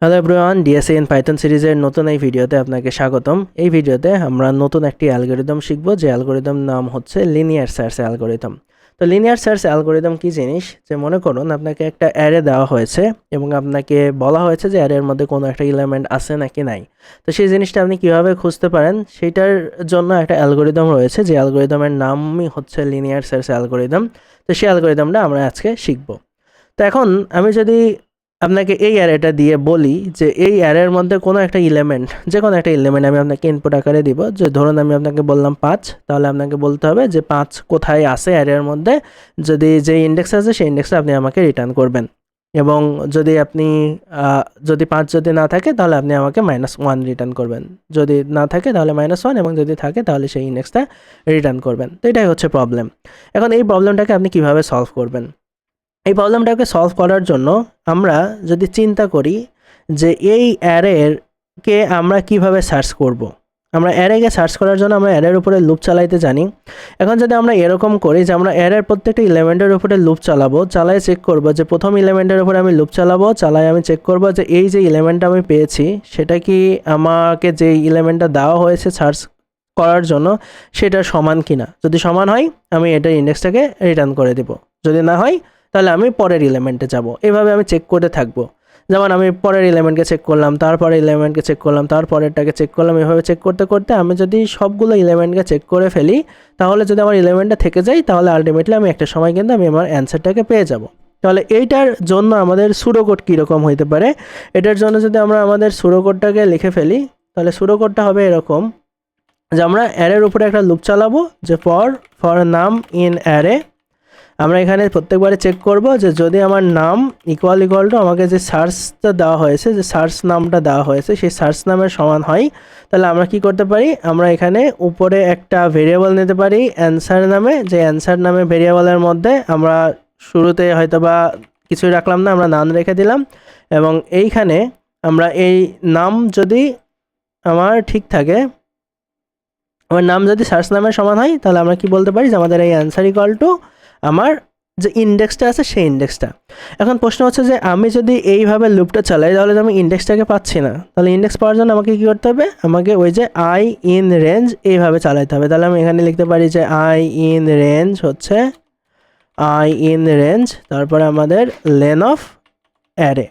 Hello everyone, DSA in Python সিরিজের নতুন এই ভিডিওতে আপনাকে স্বাগতম। এই ভিডিওতে আমরা নতুন একটি অ্যালগরিদম শিখব, যে অ্যালগরিদম নাম হচ্ছে লিনিয়ার সার্চ অ্যালগরিদম। তো লিনিয়ার সার্চ অ্যালগরিদম কী জিনিস, যে মনে করুন আপনাকে একটা অ্যারে দেওয়া হয়েছে এবং আপনাকে বলা হয়েছে যে অ্যারের মধ্যে কোনো একটা এলিমেন্ট আছে নাকি নাই। তো সেই জিনিসটা আপনি কীভাবে খুঁজতে পারেন সেইটার জন্য একটা অ্যালগরিদম রয়েছে, যে অ্যালগরিদমের নামই হচ্ছে লিনিয়ার সার্চ অ্যালগরিদম। তো সেই অ্যালগরিদমটা আমরা আজকে শিখব। তো এখন আমি যদি আপনাকে এই অ্যারেটা দিয়ে বলি যে এই অ্যারের মধ্যে কোনো একটা এলিমেন্ট, যে কোনো একটা এলিমেন্ট আমি আপনাকে ইনপুট আকারে দিব, যে ধরুন আমি আপনাকে বললাম 5, তাহলে আপনাকে বলতে হবে যে 5 কোথায় আছে অ্যারের মধ্যে। যদি যে ইন্ডেক্স আছে সেই ইন্ডেক্সটা আপনি আমাকে রিটার্ন করবেন, এবং যদি আপনি যদি 5 যদি না থাকে তাহলে আপনি আমাকে -1 রিটার্ন করবেন, যদি না থাকে তাহলে -1, এবং যদি থাকে তাহলে সেই ইন্ডেক্সটা রিটার্ন করবেন। তো এটাই হচ্ছে প্রবলেম। এখন এই প্রবলেমটাকে আপনি কিভাবে সলভ করবেন? এই প্রবলেমটাকে সলভ করার জন্য আমরা যদি চিন্তা করি যে এই অ্যারেকে আমরা কিভাবে সার্চ করব। আমরা অ্যারেকে সার্চ করার জন্য আমরা অ্যারের উপরে লুপ চালাইতে জানি। এখন যদি আমরা এরকম করি যে আমরা অ্যারের প্রত্যেকটা এলিমেন্টের উপরে লুপ চালাই চেক করব যে প্রথম এলিমেন্টের উপরে আমি লুপ চালাই আমি চেক করব যে এই যে এলিমেন্টটা আমি পেয়েছি সেটা কি আমাকে যে এলিমেন্টটা দেওয়া হয়েছে সার্চ করার জন্য সেটার সমান কিনা। যদি সমান হয় আমি এটার ইন্ডেক্সটাকে রিটার্ন করে দেব, যদি না হয় তাহলে আমি পরের এলিমেন্টে যাব। এভাবে আমি চেক করতে থাকবো। যেমন আমি পরের এলিমেন্টকে চেক করলাম, তারপরে এলিমেন্টকে চেক করলাম, তারপরেরটাকে চেক করলাম। এভাবে চেক করতে করতে আমি যদি সবগুলো এলিমেন্টকে চেক করে ফেলি, তাহলে যদি আমার এলিমেন্টটা থেকে যায় তাহলে আলটিমেটলি আমি একটা সময় কিন্তু আমি আমার অ্যান্সারটাকে পেয়ে যাব। তাহলে এইটার জন্য আমাদের সুডোকোড কীরকম হইতে পারে, এটার জন্য যদি আমরা আমাদের সুডোকোডটাকে লিখে ফেলি, তাহলে সুডোকোডটা হবে এরকম যে আমরা অ্যারের উপরে একটা লুপ চালাবো, যে ফর নাম ইন অ্যারে। আমরা এখানে প্রত্যেকবারে চেক করব যে যদি আমার নাম ইকুয়াল টু আমাকে যে সার্চটা দেওয়া হয়েছে, যে সার্চ নামটা দেওয়া হয়েছে সেই সার্চ নামের সমান হয়, তাহলে আমরা কি করতে পারি, আমরা এখানে উপরে একটা ভেরিয়েবল নিতে পারি অ্যান্সার নামে। যে অ্যান্সার নামে ভেরিয়েবলের মধ্যে আমরা শুরুতে হয়তো বা কিছুই রাখলাম না, আমরা নাম রেখে দিলাম, এবং এইখানে আমরা এই নাম যদি আমার ঠিক থাকে, আমার নাম যদি সার্চ নামের সমান হয়, তাহলে আমরা কি বলতে পারি যে আমাদের এই অ্যান্সার ইকুয়াল টু আমার যে ইন্ডেক্সটা আছে সেই ইন্ডেক্সটা। এখন প্রশ্ন হচ্ছে যে আমি যদি এইভাবে লুপটা চালাই তাহলে তো আমি ইন্ডেক্সটাকে পাচ্ছি না। তাহলে ইন্ডেক্স পাওয়ার জন্য আমাকে কী করতে হবে, আমাকে ওই যে আই ইন রেঞ্জ এইভাবে চালাতে হবে। তাহলে আমি এখানে লিখতে পারি যে আই ইন রেঞ্জ হচ্ছে তারপরে আমাদের লেন অফ অ্যারে,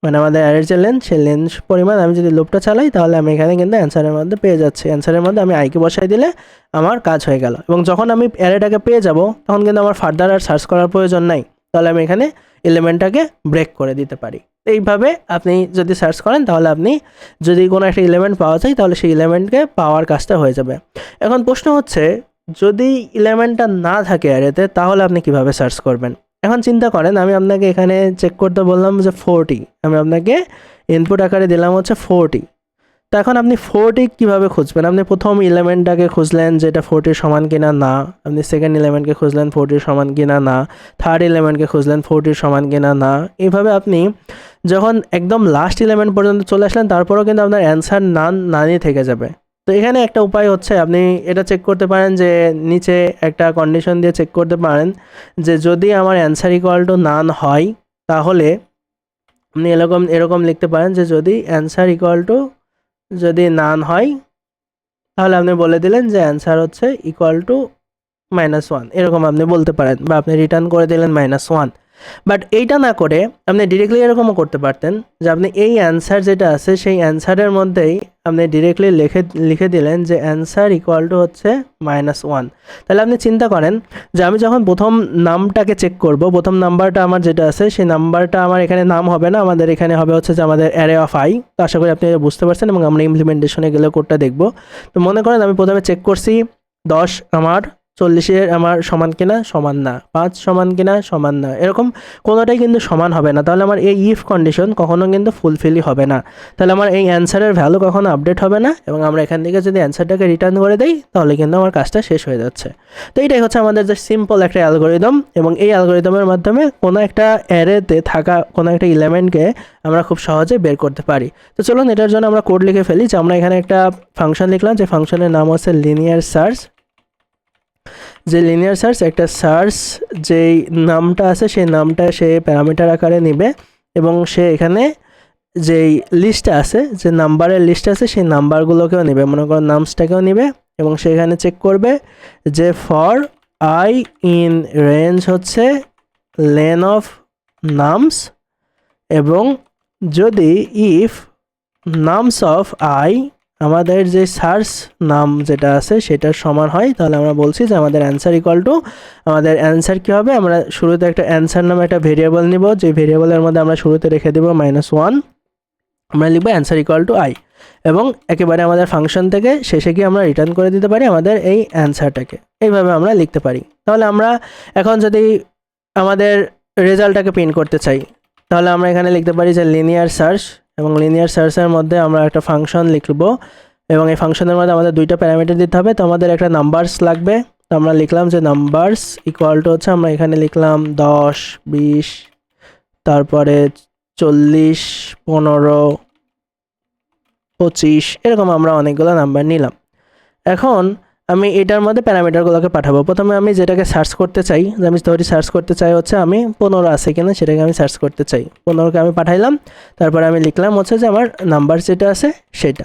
মানে আমাদের অ্যারের যে লেন্থ সেই লেন্থ পরিমাণ আমি যদি লুপটা চালাই তাহলে আমি এখানে কিন্তু অ্যান্সারের মধ্যে পেয়ে যাচ্ছি। অ্যান্সারের মধ্যে আমি আইকে বসাই দিলে আমার কাজ হয়ে গেল, এবং যখন আমি অ্যারেটাকে পেয়ে যাব তখন কিন্তু আমার ফার্দার আর সার্চ করার প্রয়োজন নাই। তাহলে আমি এখানে এলিমেন্টটাকে ব্রেক করে দিতে পারি। এইভাবে আপনি যদি সার্চ করেন তাহলে আপনি যদি কোনো একটা এলিমেন্ট পাওয়া যায় তাহলে সেই এলিমেন্টকে পাওয়ার কাজটা হয়ে যাবে। এখন প্রশ্ন হচ্ছে যদি এলিমেন্টটা না থাকে অ্যারেতে তাহলে আপনি কিভাবে সার্চ করবেন। এখন চিন্তা করেন আমি আপনাকে এখানে চেক করতে বললাম যে 40, আমি আপনাকে ইনপুট আকারে দিলাম হচ্ছে 40। তো এখন আপনি 40 কীভাবে খুঁজবেন? আপনি প্রথম এলিমেন্টটাকে খুঁজলেন যেটা 40 সমান কিনা না, আপনি সেকেন্ড এলিমেন্টকে খুঁজলেন 40 সমান কিনা না, থার্ড এলিমেন্টকে খুঁজলেন 40 সমান কিনা না। এইভাবে আপনি যখন একদম লাস্ট এলিমেন্ট পর্যন্ত চলে আসলেন তারপরেও কিন্তু আপনার অ্যান্সার নানই থেকে যাবে। তো এখানে একটা উপায় হচ্ছে আপনি এটা চেক করতে পারেন যে নিচে একটা কন্ডিশন দিয়ে চেক করতে পারেন যে যদি আমার অ্যান্সার ইকুয়াল টু নান হয় তাহলে আপনি এরকম লিখতে পারেন যে যদি অ্যান্সার ইকুয়াল টু যদি নান হয় তাহলে আপনি বলে দিলেন যে অ্যান্সার হচ্ছে ইকুয়াল টু -1, এরকম আপনি বলতে পারেন, বা আপনি রিটার্ন করে দিলেন -1। বাট এইটা না করে আপনি ডিরেক্টলি এরকমও করতে পারতেন যে আপনি এই অ্যান্সার যেটা আছে সেই অ্যান্সারের মধ্যেই আপনি ডিরেক্টলি লিখে দিলেন যে অ্যান্সার ইকুয়াল টু হচ্ছে -1। তাহলে আপনি চিন্তা করেন যে আমি যখন প্রথম নামটাকে চেক করব, প্রথম নাম্বারটা আমার যেটা আছে সেই নাম্বারটা আমার এখানে নাম হবে না, আমাদের এখানে হবে হচ্ছে যে আমাদের অ্যারে অফ আই। তো আশা করি আপনি বুঝতে পারছেন, এবং আমরা ইমপ্লিমেন্টেশনে গেলে কোডটা দেখব। তো মনে করেন আমি প্রথমে চেক করছি 10 আমার 40 আমার সমান কিনা, সমান না, 5 সমান কিনা, সমান না, এরকম কোনোটাই কিন্তু সমান হবে না। তাহলে আমার এই ইফ কন্ডিশন কখনো কিন্তু ফুলফিলই হবে না। তাহলে আমার এই অ্যান্সারের ভ্যালু কখনো আপডেট হবে না, এবং আমরা এখান থেকে যদি অ্যান্সারটাকে রিটার্ন করে দিই তাহলে কিন্তু আমার কাজটা শেষ হয়ে যাচ্ছে। তো এইটাই হচ্ছে আমাদের যে সিম্পল একটা অ্যালগোরিদম, এবং এই অ্যালগোরিদমের মাধ্যমে কোনো একটা অ্যারেতে থাকা কোনো একটা এলিমেন্টকে আমরা খুব সহজে বের করতে পারি। তো চলুন এটার জন্য আমরা কোড লিখে ফেলি। যে আমরা এখানে একটা ফাংশন লিখলাম, যে ফাংশনের নাম হচ্ছে লিনিয়ার সার্চ। যে লিনিয়ার সার্চ একটা সার্চ যেই নামটা আছে সেই নামটা সে প্যারামিটার আকারে নেবে, এবং সে এখানে যেই লিস্ট আছে, যে নাম্বারের লিস্ট আছে, সেই নাম্বারগুলোকেও নেবে, মনে করো নামসটাকেও নেবে এবং সেখানে চেক করবে যে ফর আই ইন রেঞ্জ হচ্ছে লেন অফ নামস, এবং যদি ইফ নামস অফ আই আমাদের যে সার্চ নাম যেটা আছে সেটার সমান হয়, তাহলে আমরা বলছি যে আমাদের অ্যান্সার ইকুয়াল টু, আমাদের অ্যান্সার কী হবে, আমরা শুরুতে একটা অ্যান্সার নামে একটা ভেরিয়েবল নিব, যে ভেরিয়েবলের মধ্যে আমরা শুরুতে রেখে দেবো -1, আমরা লিখবো অ্যান্সার ইকুয়াল টু আই, এবং একেবারে আমাদের ফাংশন থেকে শেষে গিয়ে আমরা রিটার্ন করে দিতে পারি আমাদের এই অ্যান্সারটাকে। এইভাবে আমরা লিখতে পারি। তাহলে আমরা এখন যদি আমাদের রেজাল্টটাকে প্রিন্ট করতে চাই, তাহলে আমরা এখানে লিখতে পারি যে লিনিয়ার সার্চ, এবং লিনিয়ার সার্চের মধ্যে আমরা একটা ফাংশন লিখব, এবং এই ফাংশনের মধ্যে আমাদের দুইটা প্যারামিটার দিতে হবে। তো আমাদের একটা নাম্বারস লাগবে, তো আমরা লিখলাম যে নাম্বারস ইকুয়াল টু হচ্ছে, আমরা এখানে লিখলাম 10, 20, তারপরে 40, 15, 25, এরকম আমরা অনেকগুলো নাম্বার নিলাম। এখন আমি এটার মধ্যে প্যারামিটারগুলোকে পাঠাবো। প্রথমে আমি যেটাকে সার্চ করতে চাই, যে আমি ধরি সার্চ করতে চাই হচ্ছে আমি 15 আছে কিনা সেটাকে আমি সার্চ করতে চাই, 15কে আমি পাঠাইলাম, তারপরে আমি লিখলাম হচ্ছে যে আমার নাম্বার যেটা আছে সেটা।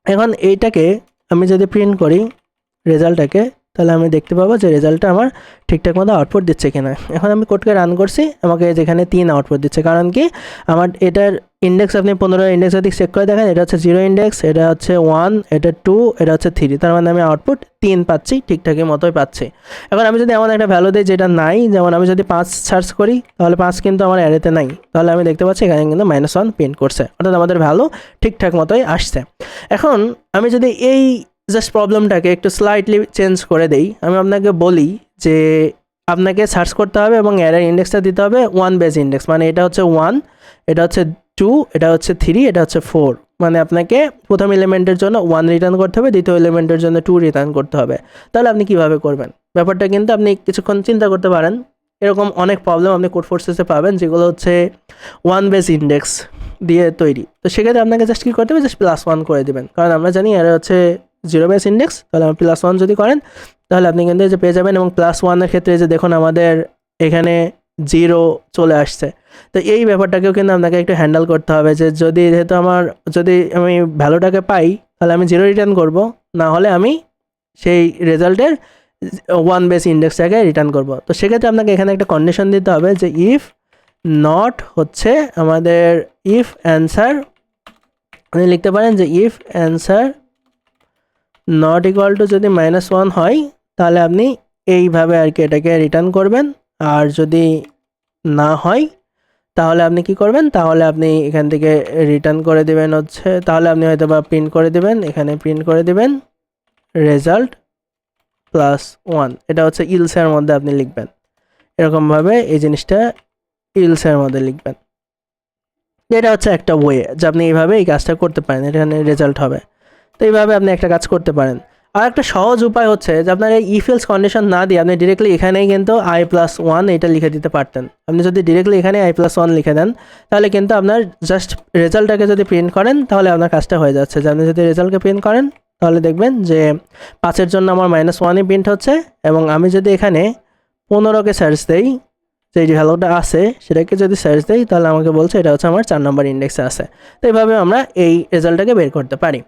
এখন এইটাকে আমি যদি প্রিন্ট করি রেজাল্টটাকে, তাহলে আমি দেখতে পাবো যে রেজাল্টটা আমার ঠিকঠাক মতো আউটপুট দিচ্ছে কিনা। এখন আমি কোডকে রান করছি, আমাকে যেখানে 3 আউটপুট দিচ্ছে, কারণ কি আমার এটার ইন্ডেক্স, আপনি 15 ইন্ডেক্স যদি চেক করে দেখেন, এটা হচ্ছে 0 ইন্ডেক্স, এটা হচ্ছে 1, এটা 2, এটা হচ্ছে 3, তার মানে আমি আউটপুট 3 পাচ্ছি, ঠিকঠাকই মতোই পাচ্ছি। এখন আমি যদি এমন একটা ভ্যালু দিই যেটা নাই, যেমন আমি যদি 5 সার্চ করি, তাহলে 5 কিন্তু আমার অ্যারেতে নাই, তাহলে আমি দেখতে পাচ্ছি এখানে কিন্তু -1 প্রিন্ট করছে, অর্থাৎ আমাদের ভ্যালু ঠিকঠাক মতোই আসছে। এখন আমি যদি এই জাস্ট প্রবলেমটাকে একটু স্লাইটলি চেঞ্জ করে দেই, আমি আপনাকে বলি যে আপনাকে সার্চ করতে হবে এবং অ্যারের ইন্ডেক্সটা দিতে হবে 1 বেস ইন্ডেক্স, মানে এটা হচ্ছে 1, এটা হচ্ছে 2, এটা হচ্ছে 3, এটা হচ্ছে 4, মানে আপনাকে প্রথম এলিমেন্টের জন্য 1 রিটার্ন করতে হবে, দ্বিতীয় এলিমেন্টের জন্য 2 রিটার্ন করতে হবে। তাহলে আপনি কিভাবে করবেন ব্যাপারটা কিন্তু আপনি কিছুক্ষণ চিন্তা করতে পারেন। এরকম অনেক প্রবলেম আপনি কোড ফোর্সেসে পাবেন যেগুলো হচ্ছে 1 বেস ইন্ডেক্স দিয়ে তৈরি। তো সেক্ষেত্রে আপনাকে জাস্ট কী করতে হবে, জাস্ট +1 করে দেবেন, কারণ আমরা জানি এর হচ্ছে 0 বেস ইন্ডেক্স, তাহলে আপনি +1 যদি করেন তাহলে আপনি কিন্তু এই যে পেয়ে যাবেন। এবং +1-এর ক্ষেত্রে যে দেখুন আমাদের এখানে 0 চলে আসছে। তো এই ব্যাপারটাকেও কিন্তু আপনাকে একটু হ্যান্ডেল করতে হবে, যে যেহেতু যদি আমি ভ্যালুটাকে পাই তাহলে আমি 0 রিটার্ন করব, না হলে আমি সেই রেজাল্টের 1 বেস ইন্ডেক্সটাকে রিটার্ন করব। তো সেক্ষেত্রে আপনাকে এখানে একটা কন্ডিশন দিতে হবে যে ইফ নট হচ্ছে আমাদের ইফ অ্যান্সার, আপনি লিখতে পারেন যে if answer not equal to যদি -1 হয়, তাহলে আপনি এইভাবে আর কি এটাকে রিটার্ন করবেন, আর যদি না হয় তাহলে আপনি কি করবেন, তাহলে আপনি এখান থেকে রিটার্ন করে দেবেন হচ্ছে, তাহলে আপনি হয়তো বা প্রিন্ট করে দেবেন, এখানে প্রিন্ট করে দেবেন রেজাল্ট +1, এটা হচ্ছে ইলসের মধ্যে আপনি লিখবেন, এরকমভাবে এই জিনিসটা ইলসের মধ্যে লিখবেন। এটা হচ্ছে একটা ওয়ে যে আপনি এইভাবে এই কাজটা করতে পারেন, এখানে রেজাল্ট হবে। তো এইভাবে আপনি একটা কাজ করতে পারেন। আর একটা সহজ উপায় হচ্ছে যে আপনার এই ইফ এলস কন্ডিশন না দিয়ে আপনি ডিরেক্টলি এখানেই কিন্তু i+1 এটা লিখে দিতে পারতেন। আপনি যদি ডিরেক্টলি এখানে i+1 লিখে দেন, তাহলে কিন্তু আপনার জাস্ট রেজাল্টটাকে যদি প্রিন্ট করেন তাহলে আপনার কাজটা হয়ে যাচ্ছে। যে আপনি যদি রেজাল্টকে প্রিন্ট করেন তাহলে দেখবেন যে 5-এর জন্য আমার -1ই প্রিন্ট হচ্ছে, এবং আমি যদি এখানে 15কে সার্চ দেই, যে ভ্যালুটা আছে সেটাকে যদি সার্চ দেই, তাহলে আমাকে বলছে এটা হচ্ছে আমার 4 নম্বর ইন্ডেক্সে আছে। তো এইভাবে আমরা এই রেজাল্টটাকে বের করতে পারি।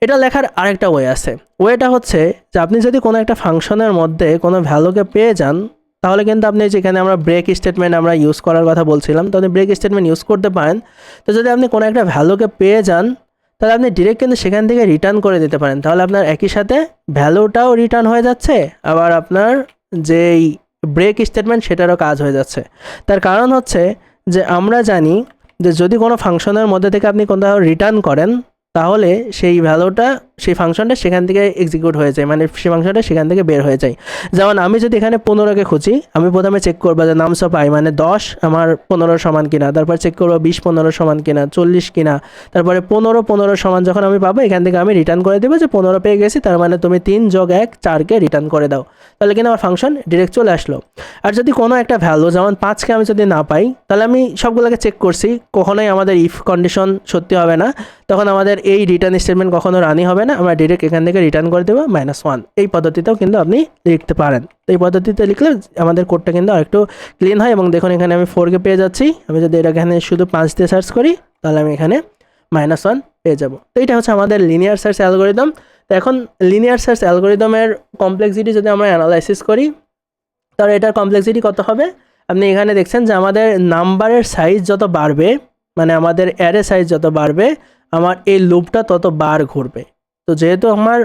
এটা লেখার আরেকটা ওয়ে আছে। ওয়েটা হচ্ছে যে আপনি যদি কোনো একটা ফাংশনের মধ্যে কোনো ভ্যালুকে পেয়ে যান, তাহলে কিন্তু আপনি যেখানে আমরা ব্রেক স্টেটমেন্ট আমরা ইউজ করার কথা বলছিলাম, তো আপনি ব্রেক স্টেটমেন্ট ইউজ করতে পারেন। তো যদি আপনি কোনো একটা ভ্যালুকে পেয়ে যান, তাহলে আপনি ডিরেক্ট কিন্তু সেখান থেকে রিটার্ন করে দিতে পারেন। তাহলে আপনার একই সাথে ভ্যালুটাও রিটার্ন হয়ে যাচ্ছে, আবার আপনার যেই ব্রেক স্টেটমেন্ট সেটারও কাজ হয়ে যাচ্ছে। তার কারণ হচ্ছে যে আমরা জানি যে যদি কোনো ফাংশনের মধ্যে থেকে আপনি কোথাও রিটার্ন করেন, তাহলে সেই ভ্যালুটা, সেই ফাংশনটা সেখান থেকে এক্সিকিউট হয়ে যায়, মানে সেই ফাংশনটা সেখান থেকে বের হয়ে যায়। যেমন আমি যদি এখানে 15কে খুঁজি, আমি প্রথমে চেক করবো যে নামস অফ আই মানে 10 আমার 15 সমান কিনা, তারপর চেক করবো 20 15 সমান কিনা, 40 কিনা, তারপরে 15 সমান যখন আমি পাবো, এখান থেকে আমি রিটার্ন করে দেবো যে 15 পেয়ে গেছি, তার মানে তুমি 3 + 1 4কে রিটার্ন করে দাও, তাহলে কিনা আমার ফাংশন ডিরেক্ট চলে আসলো। আর যদি কোনো একটা ভ্যালু যেমন 5কে আমি যদি না পাই, তাহলে আমি সবগুলোকে চেক করছি, কখনোই আমাদের ইফ কন্ডিশন সত্যি হবে না, তখন আমাদের এই রিটার্ন স্টেটমেন্ট কখনো রানই হবে না। না, আমরা ডিরেক্ট এখান থেকে রিটার্ন করে দেবো -1। এই পদ্ধতিতেও কিন্তু আপনি লিখতে পারেন। তো এই পদ্ধতিতে লিখলে আমাদের কোডটা কিন্তু আরেকটু ক্লিন হয়। এবং দেখুন এখানে আমি 4কে পেয়ে যাচ্ছি। আমি যদি এটা এখানে শুধু 5 দিয়ে সার্চ করি তাহলে আমি এখানে -1 পেয়ে যাব। তো এটা হচ্ছে আমাদের লিনিয়ার সার্চ অ্যালগরিদম। তো এখন লিনিয়ার সার্চ অ্যালগরিদমের কমপ্লেক্সিটি যদি আমরা অ্যানালাইসিস করি তাহলে এটার কমপ্লেক্সিটি কত হবে? আপনি এখানে দেখছেন যে আমাদের নাম্বারের সাইজ যত বাড়বে, মানে আমাদের অ্যারে সাইজ যত বাড়বে, আমার এই লুপটা তত বার ঘুরবে। তো যেহেতু আমার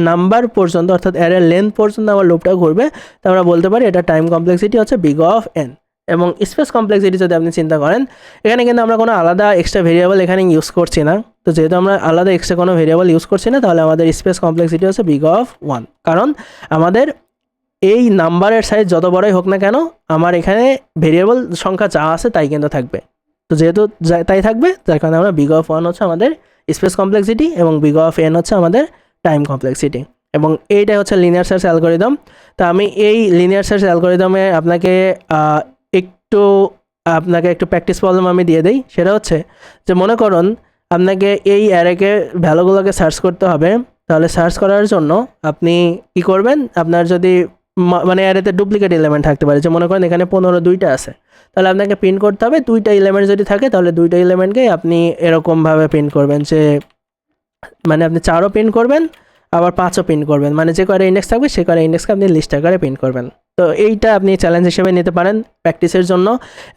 নাম্বার পর্যন্ত অর্থাৎ অ্যারের লেন্থ পর্যন্ত আমার লুপটা ঘুরবে, তো আমরা বলতে পারি এটা টাইম কমপ্লেক্সিটি হচ্ছে বিগ অফ এন। এবং স্পেস কমপ্লেক্সিটি যদি আপনি চিন্তা করেন, এখানে কিন্তু আমরা কোনো আলাদা এক্সট্রা ভেরিয়েবল এখানে ইউজ করছি না। তো যেহেতু আমরা আলাদা এক্সট্রা কোনো ভেরিয়েবল ইউজ করছি না, তাহলে আমাদের স্পেস কমপ্লেক্সিটি হচ্ছে বিগ অফ 1। কারণ আমাদের এই নাম্বারের সাইজ যত বড়ই হোক না কেন, আমার এখানে ভেরিয়েবল সংখ্যা যা আছে তাই কিন্তু থাকবে। তো যেহেতু তাই থাকবে, যার কারণে আমরা বিগ অফ 1 হচ্ছে আমাদের স্পেস কমপ্লেক্সিটি এবং বিগ অফ এন হচ্ছে আমাদের টাইম কমপ্লেক্সিটি। এবং এইটাই হচ্ছে লিনিয়ার সার্চ অ্যালগরিদম। তো আমি এই লিনিয়ার সার্চ অ্যালগরিদমে আপনাকে একটু প্র্যাকটিস প্রবলেম আমি দিয়ে দিই। সেটা হচ্ছে যে মনে করুন আপনাকে এই অ্যারেকে ভ্যালুগুলোকে সার্চ করতে হবে। তাহলে সার্চ করার জন্য আপনি কী করবেন, আপনার যদি মানে অ্যারেতে ডুপ্লিকেট এলিমেন্ট থাকতে পারে, যে মনে করেন এখানে 2টা আছে, তাহলে আপনাকে প্রিন্ট করতে হবে 2টা এলিমেন্ট যদি থাকে, তাহলে 2টা এলিমেন্টকেই আপনি এরকমভাবে প্রিন্ট করবেন যে মানে আপনি 4ও প্রিন্ট করবেন আবার 5ও প্রিন্ট করবেন, মানে যে কয়টা ইন্ডেক্স থাকবে সে কয়টা ইন্ডেক্সকে আপনি লিস্ট আকারে প্রিন্ট করবেন। তো এইটা আপনি চ্যালেঞ্জ হিসেবে নিতে পারেন প্র্যাকটিসের জন্য।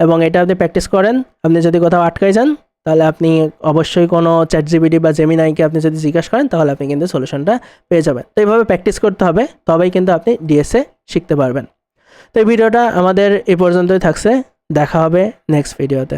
এবং এটা আপনি প্র্যাকটিস করেন, আপনি যদি কোথাও আটকাই যান তাহলে আপনি অবশ্যই কোনো চ্যাটজিপিটি বা জেমিনাইকে আপনি যদি জিজ্ঞাসা করেন তাহলে আপনি কিন্তু সলিউশনটা পেয়ে যাবেন। তো এইভাবে প্র্যাকটিস করতে হবে, তবেই কিন্তু আপনি ডিএসএ শিখতে পারবেন। তো এই ভিডিওটা আমাদের এই পর্যন্তই থাকছে, দেখা হবে নেক্সট ভিডিওতে।